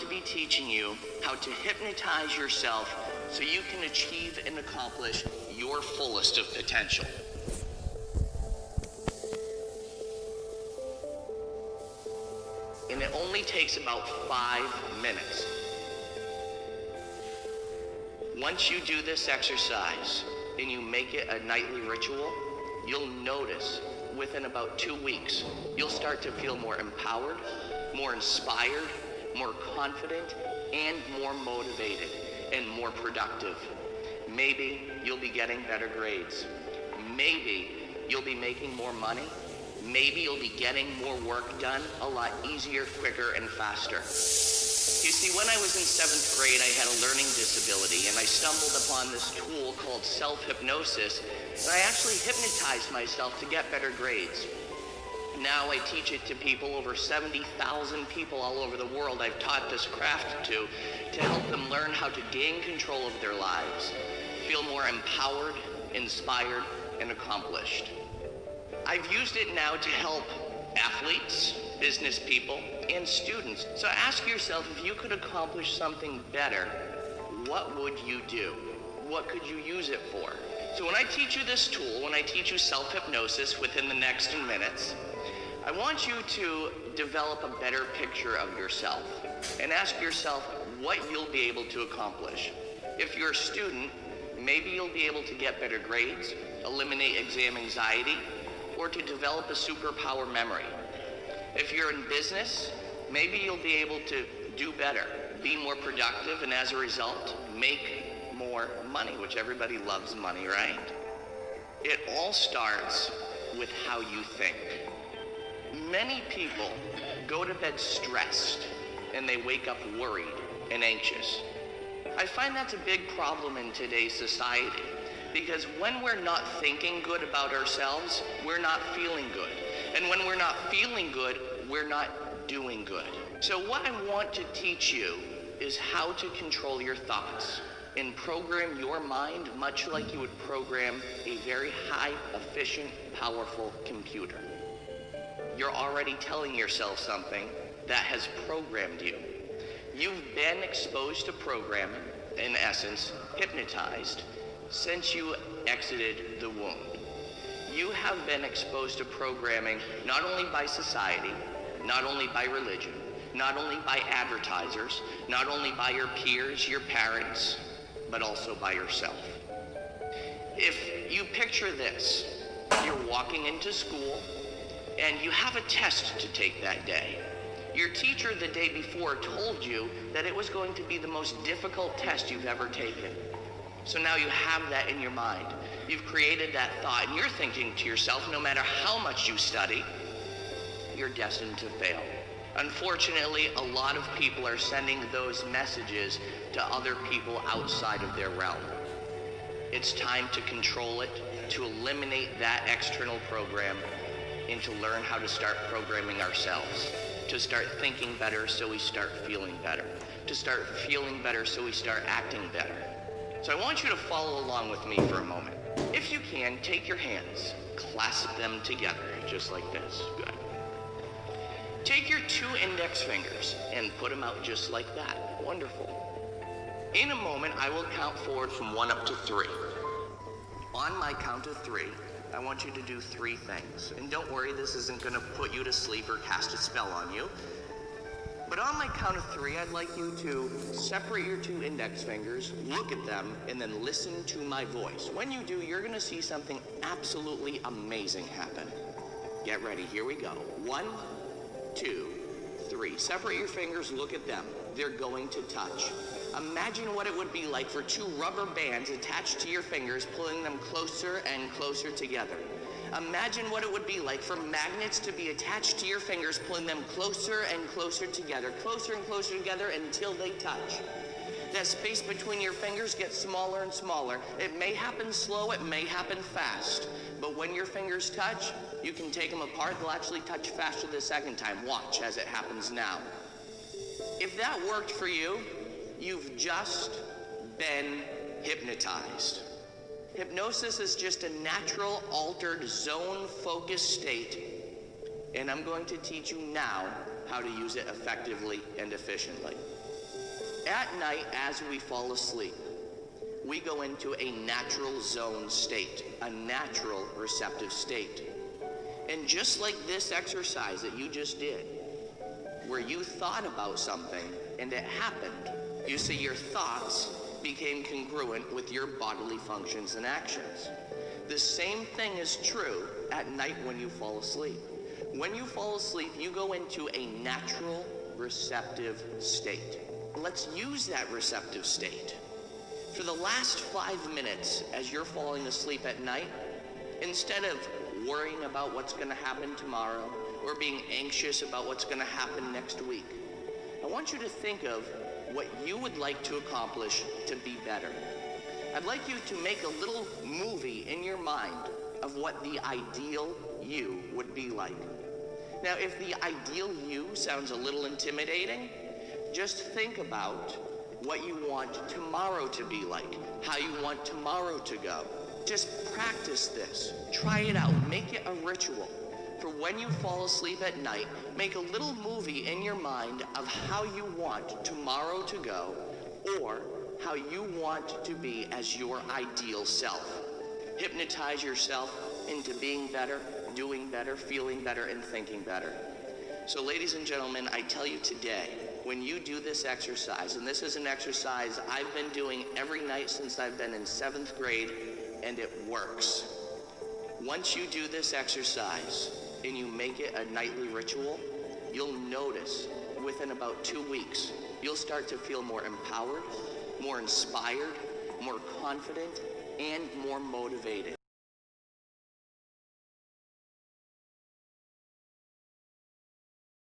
to be teaching you how to hypnotize yourself so you can achieve and accomplish your fullest of potential. And it only takes about 5 minutes. Once you do this exercise and you make it a nightly ritual, you'll notice within about 2 weeks, you'll start to feel more empowered, more inspired, more confident, and more motivated and more productive. Maybe you'll be getting better grades. Maybe you'll be making more money. Maybe you'll be getting more work done a lot easier, quicker, and faster. You see, when I was in 7th grade, I had a learning disability, and I stumbled upon this tool called self-hypnosis, and I actually hypnotized myself to get better grades. Now I teach it to people, over 70,000 people all over the world I've taught this craft to help them learn how to gain control of their lives, feel more empowered, inspired, and accomplished. I've used it now to help athletes, business people, and students. So ask yourself, if you could accomplish something better, what would you do? What could you use it for? So when I teach you this tool, when I teach you self-hypnosis within the next minutes, I want you to develop a better picture of yourself and ask yourself what you'll be able to accomplish. If you're a student, maybe you'll be able to get better grades, eliminate exam anxiety, or to develop a superpower memory. If you're in business, maybe you'll be able to do better, be more productive, and as a result, make more money, which everybody loves money, right? It all starts with how you think. Many people go to bed stressed and they wake up worried and anxious. I find that's a big problem in today's society, because when we're not thinking good about ourselves, we're not feeling good. And when we're not feeling good, we're not doing good. So what I want to teach you is how to control your thoughts and program your mind much like you would program a very high, efficient, powerful computer. You're already telling yourself something that has programmed you. You've been exposed to programming, in essence, hypnotized, since you exited the womb. You have been exposed to programming not only by society, not only by religion, not only by advertisers, not only by your peers, your parents, but also by yourself. If you picture this, you're walking into school and you have a test to take that day. Your teacher the day before told you that it was going to be the most difficult test you've ever taken. So now you have that in your mind. You've created that thought, and you're thinking to yourself, no matter how much you study, you're destined to fail. Unfortunately, a lot of people are sending those messages to other people outside of their realm. It's time to control it, to eliminate that external program, and to learn how to start programming ourselves. To start thinking better so we start feeling better. To start feeling better so we start acting better. So I want you to follow along with me for a moment. If you can, take your hands, clasp them together, just like this. Good. Take your 2 index fingers and put them out just like that. Wonderful. In a moment, I will count forward from 1 up to 3. On my count of 3, I want you to do 3 things. And don't worry, this isn't going to put you to sleep or cast a spell on you. But on my count of 3, I'd like you to separate your 2 index fingers, look at them, and then listen to my voice. When you do, you're going to see something absolutely amazing happen. Get ready, here we go. 1, 2, 3. Separate your fingers, look at them. They're going to touch. Imagine what it would be like for 2 rubber bands attached to your fingers, pulling them closer and closer together. Imagine what it would be like for magnets to be attached to your fingers, pulling them closer and closer together until they touch. That space between your fingers gets smaller and smaller. It may happen slow, it may happen fast. But when your fingers touch, you can take them apart. They'll actually touch faster the second time. Watch as it happens now. If that worked for you, you've just been hypnotized. Hypnosis is just a natural, altered, zone-focused state, and I'm going to teach you now how to use it effectively and efficiently. At night, as we fall asleep, we go into a natural zone state, a natural receptive state. And just like this exercise that you just did, where you thought about something and it happened, you see your thoughts became congruent with your bodily functions and actions. The same thing is true at night when you fall asleep. When you fall asleep, you go into a natural receptive state. Let's use that receptive state. For the last 5 minutes as you're falling asleep at night, instead of worrying about what's going to happen tomorrow or being anxious about what's going to happen next week, I want you to think of what you would like to accomplish to be better. I'd like you to make a little movie in your mind of what the ideal you would be like. Now, if the ideal you sounds a little intimidating, just think about what you want tomorrow to be like, how you want tomorrow to go. Just practice this. Try it out. Make it a ritual. For when you fall asleep at night, make a little movie in your mind of how you want tomorrow to go, or how you want to be as your ideal self. Hypnotize yourself into being better, doing better, feeling better, and thinking better. So ladies and gentlemen, I tell you today, when you do this exercise, and this is an exercise I've been doing every night since I've been in 7th grade, and it works. Once you do this exercise and you make it a nightly ritual, you'll notice within about 2 weeks, you'll start to feel more empowered, more inspired, more confident, and more motivated.